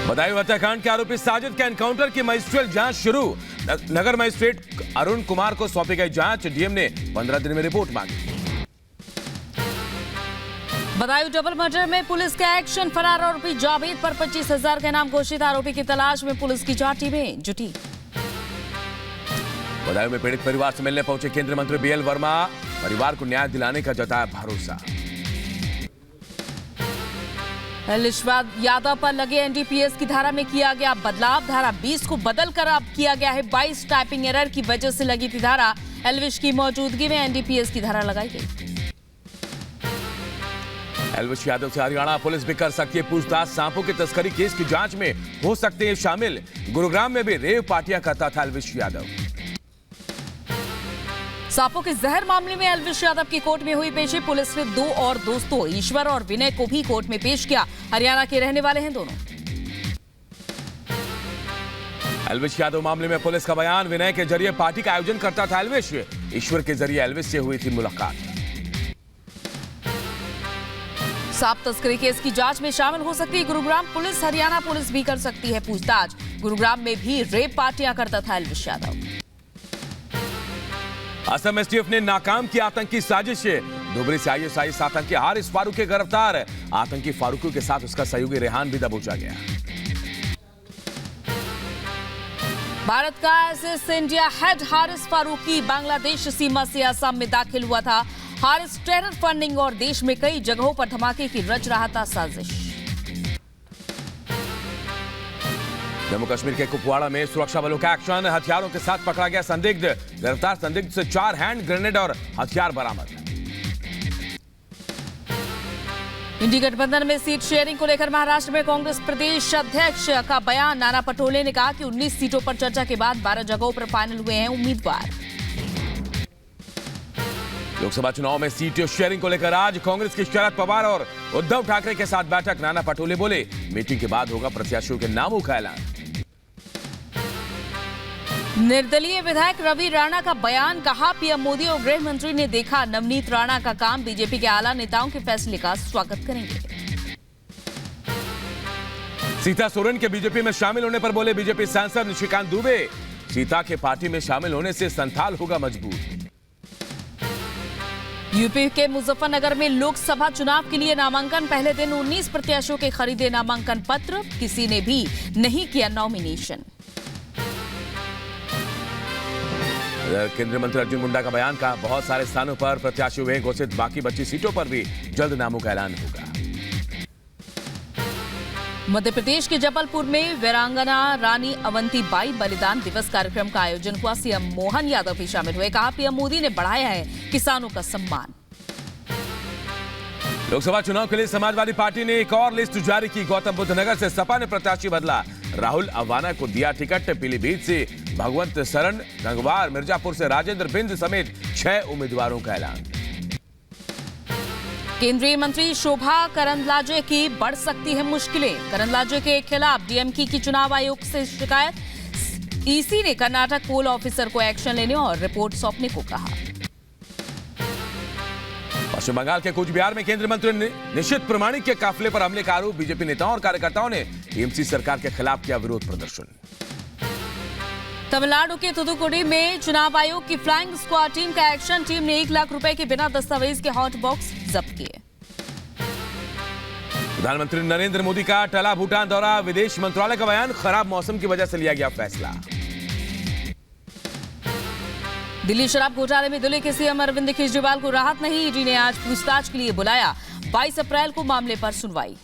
बदायूं हत्याकांड के आरोपी साजिद के एनकाउंटर की मजिस्ट्रियल जांच शुरू। नगर मजिस्ट्रेट अरुण कुमार को सौंपी गई जांच। डीएम ने 15 दिन में रिपोर्ट मांगी। बदायूं डबल मर्डर में पुलिस का एक्शन। फरार आरोपी जावेद पर 25,000 का इनाम घोषित। आरोपी की तलाश में पुलिस की 4 टीमें जुटी। बदायूं में पीड़ित परिवार से मिलने पहुंचे केंद्रीय मंत्री बीएल वर्मा। परिवार को न्याय दिलाने का जताया भरोसा। लिशवाद यादव पर लगे एनडीपीएस की धारा में किया गया बदलाव। धारा 20 को बदलकर अब किया गया है 22। टाइपिंग एरर की वजह से लगी थी धारा। एल्विश की मौजूदगी में एनडीपीएस की धारा लगाई गई। एल्विश यादव से हरियाणा पुलिस भी कर सकती है पूछताछ। सांपों की तस्करी केस की जांच में हो सकते हैं शामिल। गुरुग्राम में भी रेव पार्टियां करता था एल्विश यादव। सांपों के जहर मामले में एल्विश यादव की कोर्ट में हुई पेशी। पुलिस ने 2 और दोस्तों ईश्वर और विनय को भी कोर्ट में पेश किया। हरियाणा के रहने वाले हैं दोनों। एल्विश यादव मामले में पुलिस का बयान। विनय के जरिए पार्टी का आयोजन करता था एल्विश। ईश्वर के जरिए एल्विश से हुई थी मुलाकात। सांप तस्करी केस की जांच में शामिल हो सकती है गुरुग्राम पुलिस। हरियाणा पुलिस भी कर सकती है पूछताछ। गुरुग्राम में भी रेप पार्टियां करता था एल्विश यादव। असम एसटीएफ ने नाकाम की आतंकी साजिश। धुबरी से आईएसआईएस आतंकी हारिस फारूकी गिरफ्तार। आतंकी फारूकी के साथ उसका सहयोगी रेहान भी दबोचा गया। भारत का SS India head Haris Farooqui Bangladesh सीमा से असम में दाखिल हुआ था। हारिस टेरर फंडिंग और देश में कई जगहों पर धमाके की रच रहा था साजिश। जम्मू कश्मीर के कुपवाड़ा में सुरक्षा बलों का एक्शन। हथियारों के साथ पकड़ा गया संदिग्ध। गिरफ्तार संदिग्ध से 4 हैंड ग्रेनेड और हथियार बरामद। इंडी गठबंधन में सीट शेयरिंग को लेकर महाराष्ट्र में कांग्रेस प्रदेश अध्यक्ष का बयान। नाना पटोले ने कहा कि 19 सीटों पर चर्चा के बाद 12 जगहों पर फाइनल हुए हैं उम्मीदवार। लोकसभा चुनाव में सीट शेयरिंग को लेकर आज कांग्रेस के शरद पवार और उद्धव ठाकरे के साथ बैठक। नाना पटोले बोले मीटिंग के बाद होगा प्रत्याशियों के नामों का ऐलान। निर्दलीय विधायक रवि राणा का बयान। कहा पीएम मोदी और गृह मंत्री ने देखा नवनीत राणा का काम। बीजेपी के आला नेताओं के फैसले का स्वागत करेंगे। सीता सोरेन के बीजेपी में शामिल होने पर बोले बीजेपी सांसद निशिकांत दुबे। सीता के पार्टी में शामिल होने से संथाल होगा मजबूत। यूपी के मुजफ्फरनगर में लोकसभा चुनाव के लिए नामांकन। पहले दिन 19 प्रत्याशियों के खरीदे नामांकन पत्र। किसी ने भी नहीं किया नॉमिनेशन। केंद्रीय मंत्री अर्जुन मुंडा का बयान। कहा बहुत सारे स्थानों पर प्रत्याशी हुए घोषित। बाकी बची सीटों पर भी जल्द नामों का ऐलान होगा। मध्य प्रदेश के जबलपुर में वीरांगना रानी अवंतीबाई बलिदान दिवस कार्यक्रम का आयोजन हुआ। सीएम मोहन यादव भी शामिल हुए। कहा पीएम मोदी ने बढ़ाया है किसानों का सम्मान। लोकसभा चुनाव के लिए समाजवादी पार्टी ने एक और लिस्ट जारी की। गौतम बुद्ध नगर से सपा ने प्रत्याशी बदला। राहुल अवाना को दिया टिकट। पीलीभीत से भगवंत शरण, गंगवार, मिर्जापुर से राजेंद्र बिंद समेत 6 उम्मीदवारों का ऐलान। केंद्रीय मंत्री शोभा करंदलाजे की बढ़ सकती है मुश्किलें। करंदलाजे के खिलाफ डीएमके की चुनाव आयोग से शिकायत। ईसी ने कर्नाटक पोल ऑफिसर को एक्शन लेने और रिपोर्ट सौंपने को कहा। पश्चिम बंगाल के कूच बिहार में केंद्रीय मंत्री निशित प्रमाणिक के काफिले पर हमले का आरोप। बीजेपी नेताओं और कार्यकर्ताओं ने टीएमसी सरकार के खिलाफ किया विरोध प्रदर्शन। तमिलनाडु के तुतुकुड़ी में चुनाव आयोग की फ्लाइंग स्क्वाड टीम का एक्शन। टीम ने 1 लाख रुपए के बिना दस्तावेज के हॉट बॉक्स जब्त किए। प्रधानमंत्री नरेंद्र मोदी का टला भूटान दौरा। विदेश मंत्रालय का बयान। खराब मौसम की वजह से लिया गया फैसला। दिल्ली शराब घोटाले में दिल्ली के सीएम अरविंद केजरीवाल को राहत नहीं। ईडी ने आज पूछताछ के लिए बुलाया। 22 अप्रैल को मामले पर सुनवाई।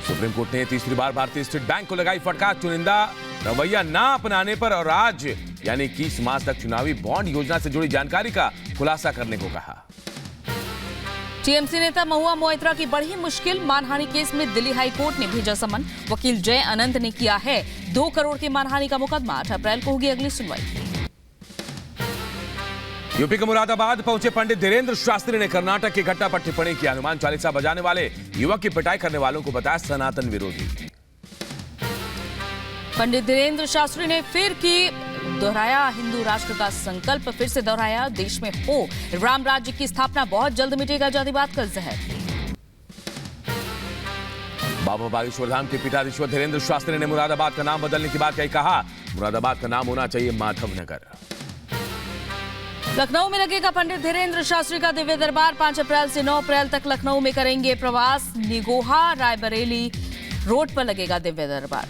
सुप्रीम कोर्ट ने तीसरी बार भारतीय स्टेट बैंक को लगाई फटकार। चुनिंदा रवैया ना अपनाने पर और आज यानी 21 मार्च तक चुनावी बॉन्ड योजना से जुड़ी जानकारी का खुलासा करने को कहा। टीएमसी नेता महुआ मोइत्रा की बढ़ी मुश्किल। मानहानि केस में दिल्ली हाई कोर्ट ने भेजा समन। वकील जय अनंत ने किया है 2 करोड़ की मानहानि का मुकदमा। 8 अप्रैल को होगी अगली सुनवाई। यूपी के मुरादाबाद पहुंचे पंडित धीरेन्द्र शास्त्री ने कर्नाटक की घटना पर टिप्पणी की। हनुमान चालीसा बजाने वाले युवक की पिटाई करने वालों को बताया सनातन विरोधी। पंडित धीरेन्द्र शास्त्री ने फिर की दोहराया हिंदू राष्ट्र का संकल्प। फिर से दोहराया देश में हो राम राज्य की स्थापना। बहुत जल्द मिटेगा जातिवाद का जहर। बाबा बागेश्वर धाम के पिता ईश्वर धीरेन्द्र शास्त्री ने मुरादाबाद का नाम बदलने की बात कही। कहा मुरादाबाद का नाम होना चाहिए माधवनगर। लखनऊ में लगेगा पंडित धीरेन्द्र शास्त्री का दिव्य दरबार। 5 अप्रैल से 9 अप्रैल तक लखनऊ में करेंगे प्रवास। निगोहा रायबरेली रोड पर लगेगा दिव्य दरबार।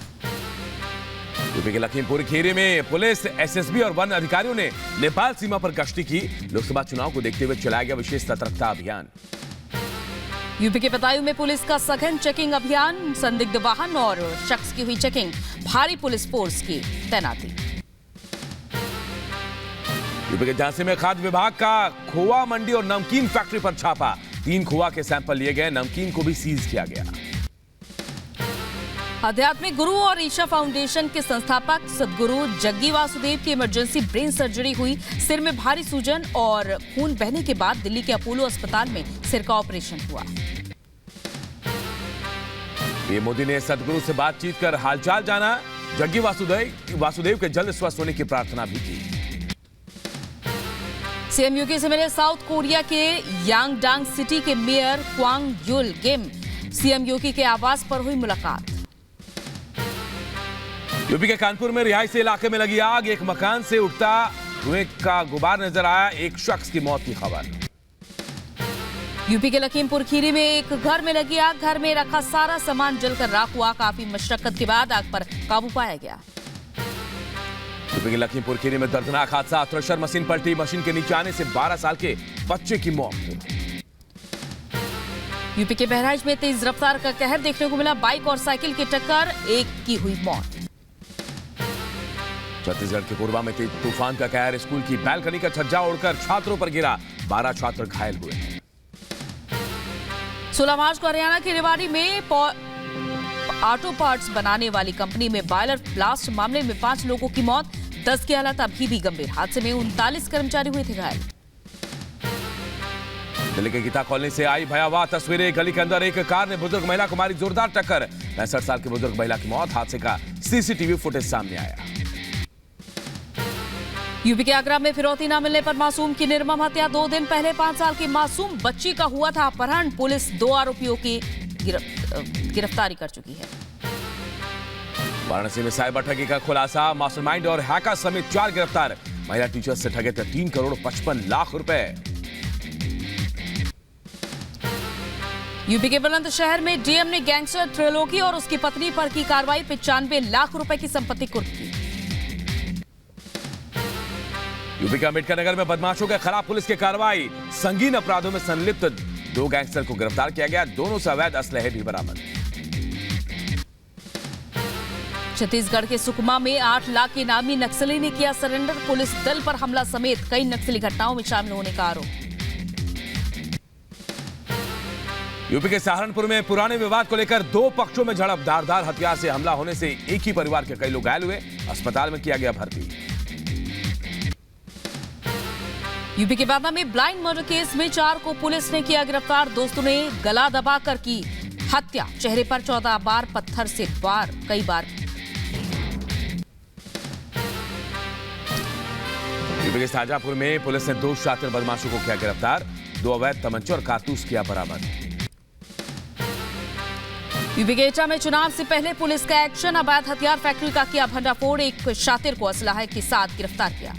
यूपी के लखीमपुर खीरी में पुलिस, एसएसबी और वन अधिकारियों ने नेपाल सीमा पर गश्ती की। लोकसभा चुनाव को देखते हुए चलाया गया विशेष सतर्कता अभियान। यूपी के बदायूं में पुलिस का सघन चेकिंग अभियान। संदिग्ध वाहन और शख्स की हुई चेकिंग। भारी पुलिस फोर्स की तैनाती। यूपी के झांसी में खाद्य विभाग का खोआ मंडी और नमकीन फैक्ट्री पर छापा। 3 खोआ के सैंपल लिए गए, नमकीन को भी सीज किया गया। आध्यात्मिक गुरु और ईशा फाउंडेशन के संस्थापक सदगुरु जग्गी वासुदेव की इमरजेंसी ब्रेन सर्जरी हुई। सिर में भारी सूजन और खून बहने के बाद दिल्ली के अपोलो अस्पताल में सिर का ऑपरेशन हुआ। पीएम मोदी ने सदगुरु से बातचीत कर हालचाल जाना। जग्गी वासुदेव के जल्द स्वस्थ होने की प्रार्थना भी की। सीएम योगी से मिले साउथ कोरिया के यांगडांग सिटी के मेयर क्वांग युल किम। सीएम योगी के आवास पर हुई मुलाकात। यूपी के कानपुर में रिहायशी इलाके में लगी आग। एक मकान से उठता धुएं का गुबार नजर आया। एक शख्स की मौत की खबर। यूपी के लखीमपुर खीरी में एक घर में लगी आग। घर में रखा सारा सामान जलकर राख हुआ। काफी मशक्कत के बाद आग पर काबू पाया गया। यूपी के लखीमपुर खीरी में दर्दनाक हादसा। थ्रेशर मशीन पलटी। मशीन के नीचे आने से 12 साल के बच्चे की मौत। यूपी के बहराइच में तेज रफ्तार का कहर देखने को मिला। बाइक और साइकिल की टक्कर, एक की हुई मौत। छत्तीसगढ़ के कोरबा में तेज तूफान का कहर। स्कूल की बैल्कनी का छज्जा उड़कर छात्रों पर गिरा। 12 छात्र घायल हुए। 16 मार्च को हरियाणा के रेवाड़ी में ऑटो पार्ट्स बनाने वाली कंपनी में बॉयलर ब्लास्ट मामले में 5 लोगों की मौत। 10 की हालत अभी भी गंभीर। हादसे में 39 कर्मचारी हुए थे घायल। दिल्ली के गीता कॉलोनी से आई भयावह तस्वीरें। गली के अंदर एक कार ने बुजुर्ग महिला को मारी जोरदार टक्कर। 65 साल की बुजुर्ग महिला की मौत। हादसे का सीसीटीवी फुटेज सामने आया। यूपी के आगरा में फिरौती न मिलने पर मासूम की निर्मम हत्या। 2 दिन पहले 5 साल की मासूम बच्ची का हुआ था अपहरण। पुलिस 2 आरोपियों की गिरफ्तारी कर चुकी है। वाराणसी में साइबर ठगी का खुलासा। मास्टरमाइंड और हैकर समेत 4 गिरफ्तार। महिला टीचर से ठगे थे 3 करोड़ 55 लाख रुपए। यूपी के बुलंदशहर में डीएम ने गैंगस्टर त्रिलोकी और उसकी पत्नी पर की कार्रवाई। 95 लाख रुपए की संपत्ति कुर्क की। यूपी के अंबेडकर नगर में बदमाशों के खिलाफ पुलिस की कार्रवाई। संगीन अपराधों में संलिप्त 2 गैंगस्टर को गिरफ्तार किया गया। दोनों से अवैध असलहे भी बरामद। छत्तीसगढ़ के सुकमा में 8 लाख के इनामी नक्सली ने किया सरेंडर। पुलिस दल पर हमला समेत कई नक्सली घटनाओं में शामिल होने का आरोप। यूपी के सहारनपुर में पुराने विवाद को लेकर 2 पक्षों में झड़प। धारदार हथियार से हमला होने से एक ही परिवार के कई लोग घायल हुए। अस्पताल में किया गया भर्ती। यूपी के बांदा में ब्लाइंड मर्डर केस में 4 को पुलिस ने किया गिरफ्तार। दोस्तों ने गला दबाकर की हत्या। चेहरे पर 14 बार पत्थर से वार, कई बार। यूपी के शाहजहांपुर में पुलिस ने 2 शातिर बदमाशों को किया गिरफ्तार। 2 अवैध तमंचे और कारतूस किया बरामद। यूपी के एटा में चुनाव से पहले पुलिस का एक्शन। अवैध हथियार फैक्ट्री का किया भंडाफोड़। एक शातिर को असलाहे के साथ गिरफ्तार किया।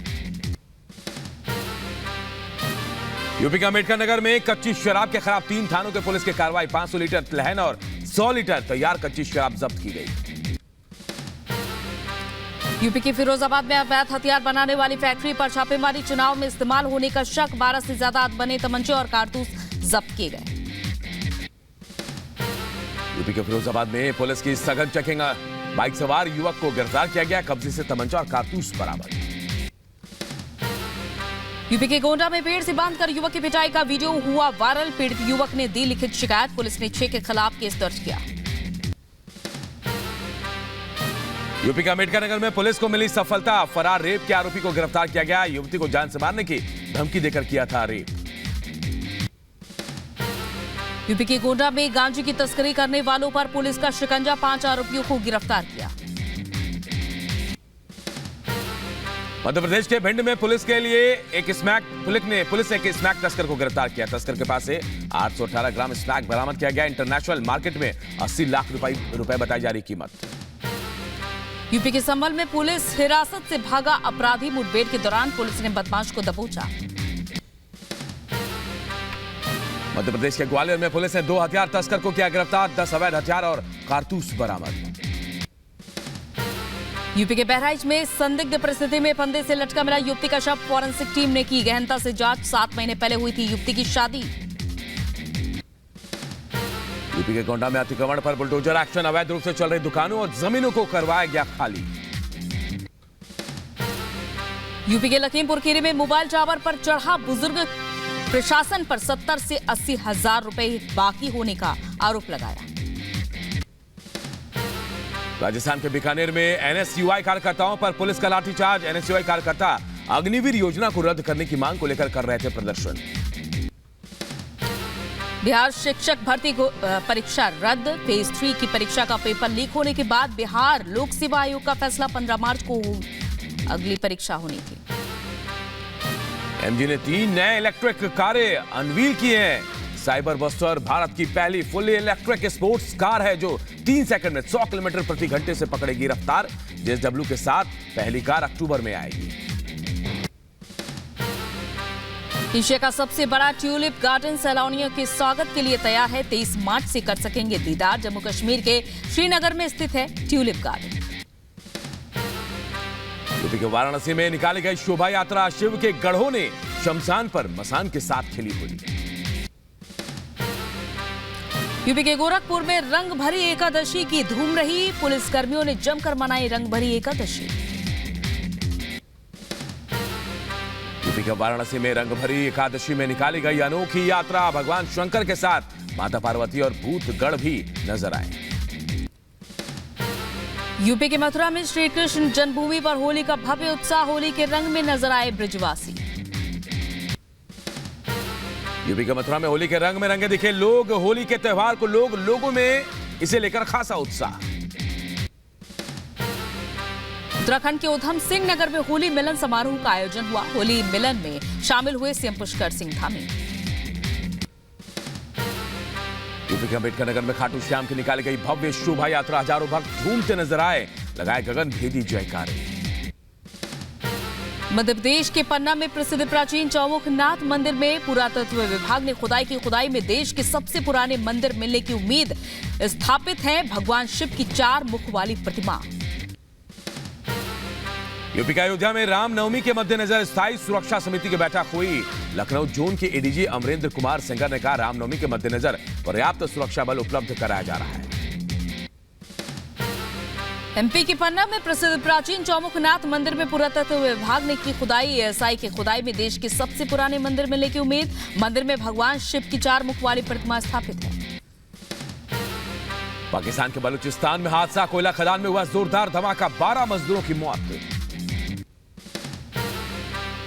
यूपी के अंबेडकर नगर में कच्ची शराब के खिलाफ 3 थानों के पुलिस की कार्रवाई। 500 लीटर तिलहन और 100 लीटर तैयार कच्ची शराब जब्त की गई। यूपी के फिरोजाबाद में अवैध हथियार बनाने वाली फैक्ट्री पर छापेमारी। चुनाव में इस्तेमाल होने का शक। 12 से ज्यादा बने तमंचे और कारतूस जब्त किए गए। यूपी के फिरोजाबाद में पुलिस की सघन चेकिंग। बाइक सवार युवक को गिरफ्तार किया गया। कब्जे से तमंचा और कारतूस बरामद। यूपी के गोंडा में पेड़ से बांधकर युवक की पिटाई का वीडियो हुआ वायरल। पीड़ित युवक ने दी लिखित शिकायत। पुलिस ने 6 के खिलाफ केस दर्ज किया। यूपी के अंबेडकर नगर में पुलिस को मिली सफलता। फरार रेप के आरोपी को गिरफ्तार किया गया। युवती को जान से मारने की धमकी देकर किया था रेप। यूपी के गोंडा में गांजे की तस्करी करने वालों पर पुलिस का शिकंजा। 5 आरोपियों को गिरफ्तार किया। मध्य प्रदेश के भिंड में पुलिस ने एक स्मैक तस्कर को गिरफ्तार किया। तस्कर के पास से 818 ग्राम स्मैक बरामद किया गया। इंटरनेशनल मार्केट में 80 लाख रुपए बताई जा रही कीमत। यूपी के संभल में पुलिस हिरासत से भागा अपराधी। मुठभेड़ के दौरान पुलिस ने बदमाश को दबोचा। मध्य प्रदेश के ग्वालियर में पुलिस ने 2 हथियार तस्कर को किया गिरफ्तार। 10 अवैध हथियार और कारतूस बरामद। यूपी के बहराइच में संदिग्ध परिस्थिति में फंदे से लटका मिला युवती का शव। फॉरेंसिक टीम ने की गहनता से जांच। 7 महीने पहले हुई थी युवती की शादी। यूपी के गोंडा में अतिक्रमण पर बुलडोजर एक्शन। अवैध रूप से चल रही दुकानों और जमीनों को करवाया गया खाली। यूपी के लखीमपुर खीरी में मोबाइल टावर पर चढ़ा बुजुर्ग। प्रशासन पर 70 से 80 हजार रुपए बाकी होने का आरोप लगाया। राजस्थान के बीकानेर में एनएसयूआई कार्यकर्ताओं पर पुलिस का लाठीचार्ज। एनएसयूआई कार्यकर्ता अग्निवीर योजना को रद्द करने की मांग को लेकर कर रहे थे प्रदर्शन। बिहार शिक्षक भर्ती परीक्षा रद्द। फेज 3 की परीक्षा का पेपर लीक होने के बाद बिहार लोक सेवा आयोग का फैसला। 15 मार्च को अगली परीक्षा होनी थी। एमजी ने 3 नए इलेक्ट्रिक कारें अनवील की हैं। साइबर बस्टर भारत की पहली फुली इलेक्ट्रिक स्पोर्ट्स कार है जो 3 सेकंड में 100 किलोमीटर प्रति घंटे से पकड़ेगी रफ्तार। जेएसडब्ल्यू के साथ पहली कार अक्टूबर में आएगी। एशिया का सबसे बड़ा ट्यूलिप गार्डन सैलानियों के स्वागत के लिए तैयार है। 23 मार्च से कर सकेंगे दीदार। जम्मू कश्मीर के श्रीनगर में स्थित है ट्यूलिप गार्डन। यूपी के वाराणसी में निकाली गई शोभा यात्रा। शिव के गढ़ों ने शमशान पर मसान के साथ खिली होली। यूपी के गोरखपुर में रंग भरी एकादशी की धूम रही। पुलिस कर्मियों ने जमकर मनाई रंग भरी एकादशी। यूपी के वाराणसी में रंग भरी एकादशी में निकाली गई अनोखी यात्रा। भगवान शंकर के साथ माता पार्वती और भूतगढ़ भी नजर आए। यूपी के मथुरा में श्री कृष्ण जन्मभूमि पर होली का भव्य उत्साह। होली के रंग में नजर आए ब्रजवासी। यूपी के मथुरा में होली के रंग में रंगे दिखे लोग। होली के त्योहार को लोगों में इसे लेकर खासा उत्साह। उत्तराखंड के उधम सिंह नगर में होली मिलन समारोह का आयोजन हुआ। होली मिलन में शामिल हुए सीएम पुष्कर सिंह धामी। यूपी के अम्बेडकर नगर में खाटू श्याम की निकाली गई भव्य शोभा यात्रा। हजारों भक्त झूमते नजर आए। लगाए गगन भेदी जयकारे। मध्य प्रदेश के पन्ना में प्रसिद्ध प्राचीन चौमुखनाथ मंदिर में पुरातत्व विभाग ने खुदाई में देश के सबसे पुराने मंदिर मिलने की उम्मीद। स्थापित है भगवान शिव की 4 मुख वाली प्रतिमा। यूपी के अयोध्या में रामनवमी के मद्देनजर स्थायी सुरक्षा समिति की बैठक हुई। लखनऊ जोन के एडीजी अमरेंद्र कुमार सेंगर ने कहा रामनवमी के मद्देनजर पर्याप्त सुरक्षा बल उपलब्ध कराया जा रहा है। एमपी के पन्ना में प्रसिद्ध प्राचीन चौमुखनाथ मंदिर में पुरातत्व विभाग ने की खुदाई। एएसआई की खुदाई में देश के सबसे पुराने मंदिर मिलने की उम्मीद। मंदिर में भगवान शिव की 4 मुख वाली प्रतिमा स्थापित है। पाकिस्तान के बलूचिस्तान में हादसा। कोयला खदान में हुआ जोरदार धमाका। 12 मजदूरों की मौत।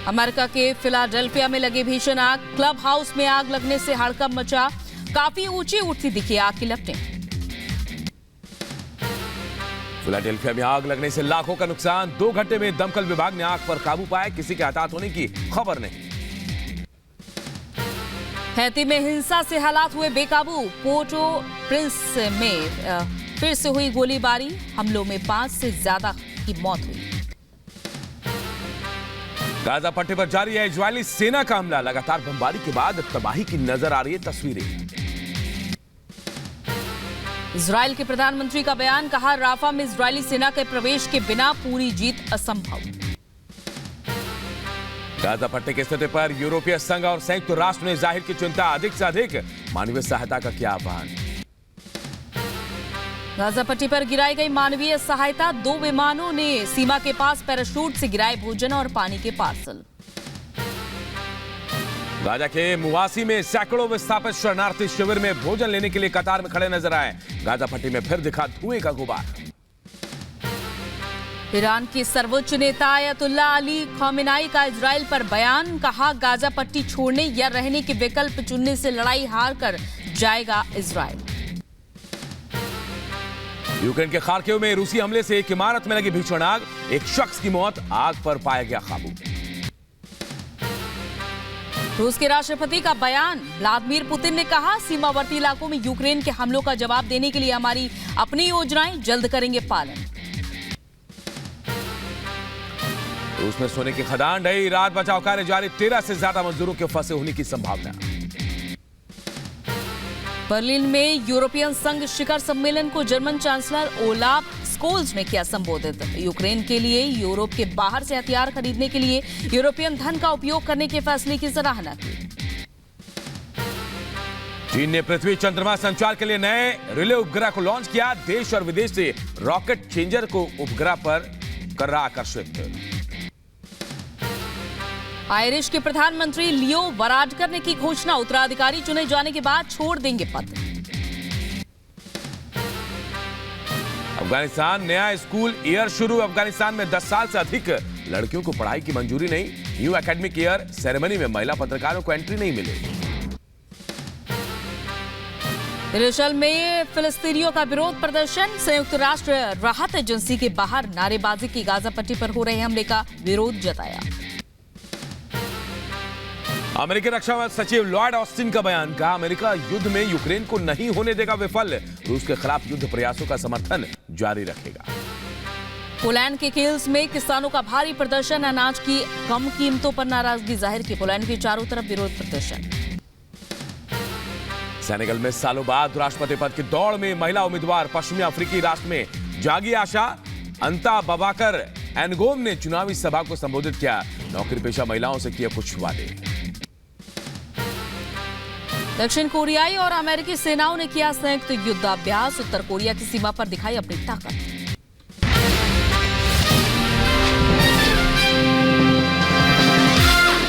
अमेरिका के फिलाडेल्फिया में लगी भीषण आग। क्लब हाउस में आग लगने से हड़कंप मचा। काफी ऊंची उठती दिखी आग की लपटें। फिलाडेल्फिया में आग लगने से लाखों का नुकसान। 2 घंटे में दमकल विभाग ने आग पर काबू पाया। किसी के हताहत होने की खबर नहीं। हैती में हिंसा से हालात हुए बेकाबू। पोर्टो प्रिंस में फिर से हुई गोलीबारी। हमलों में 5 से ज्यादा की मौत हुई। गाजा पट्टी पर जारी है इजरायली सेना का हमला। लगातार बमबारी के बाद तबाही की नजर आ रही है तस्वीरें। इजराइल के प्रधानमंत्री का बयान। कहा राफा में इजरायली सेना के प्रवेश के बिना पूरी जीत असंभव। गाजा पट्टी की स्थिति पर यूरोपीय संघ और संयुक्त राष्ट्र ने जाहिर की चिंता। अधिक से अधिक मानवीय सहायता का किया आह्वान। गाजा पट्टी पर गिराई गई मानवीय सहायता। 2 विमानों ने सीमा के पास पैराशूट से गिराए भोजन और पानी के पार्सल। गाजा के मुवासी में सैकड़ों विस्थापित शरणार्थी शिविर में भोजन लेने के लिए कतार में खड़े नजर आए। गाजा पट्टी में फिर दिखा धुएं का गुबार। ईरान के सर्वोच्च नेता आयतुल्ला अली खामेनाई का इजराइल पर बयान। कहा गाजा पट्टी छोड़ने या रहने के विकल्प चुनने से लड़ाई हार कर जाएगा इजराइल। यूक्रेन के खार्किव में रूसी हमले से एक इमारत में लगी भीषण आग, एक शख्स की मौत, आग पर पाया गया काबू। रूस के राष्ट्रपति का बयान, व्लादिमीर पुतिन ने कहा सीमावर्ती इलाकों में यूक्रेन के हमलों का जवाब देने के लिए हमारी अपनी योजनाएं जल्द करेंगे पालन। रूस में सोने की खदान ढही, रात बचाव कार्य जारी, 13 से ज्यादा मजदूरों के फंसे होने की संभावना। बर्लिन में यूरोपियन संघ शिखर सम्मेलन को जर्मन चांसलर ओलाफ स्कोल्ज ने किया संबोधित। यूक्रेन के लिए यूरोप के बाहर से हथियार खरीदने के लिए यूरोपियन धन का उपयोग करने के फैसले की सराहना की। चीन ने पृथ्वी चंद्रमा संचार के लिए नए रिले उपग्रह को लॉन्च किया। देश और विदेश से रॉकेट चेंजर को उपग्रह पर कर रहा आकर्षित। आयरिश के प्रधानमंत्री लियो वराडकर ने की घोषणा, उत्तराधिकारी चुने जाने के बाद छोड़ देंगे पद। अफगानिस्तान नया स्कूल ईयर शुरू, अफगानिस्तान में 10 साल से अधिक लड़कियों को पढ़ाई की मंजूरी नहीं। न्यू एकेडमिक ईयर सेरेमनी में महिला पत्रकारों को एंट्री नहीं मिलेगी। इस्राएल में फिलिस्तीनियों का विरोध प्रदर्शन, संयुक्त राष्ट्र राहत एजेंसी के बाहर नारेबाजी की, गाजा पट्टी पर हो रहे हमले का विरोध जताया। अमेरिकी रक्षा सचिव लॉयड ऑस्टिन का बयान, कहा अमेरिका युद्ध में यूक्रेन को नहीं होने देगा विफल, रूस के खिलाफ युद्ध प्रयासों का समर्थन जारी रखेगा। पोलैंड के किल्स में किसानों का भारी प्रदर्शन, अनाज की कम कीमतों पर नाराजगी जाहिर की, पोलैंड के चारों तरफ विरोध प्रदर्शन। सेनेगल में सालों बाद राष्ट्रपति पद की दौड़ में महिला उम्मीदवार, पश्चिमी अफ्रीकी राष्ट्र में जागी आशा। अंता बबाकर एनगोम ने चुनावी सभा को संबोधित किया, नौकरी पेशा महिलाओं से किए कुछ वादे। दक्षिण कोरियाई और अमेरिकी सेनाओं ने किया संयुक्त युद्धाभ्यास, उत्तर कोरिया की सीमा पर दिखाई अपनी ताकत।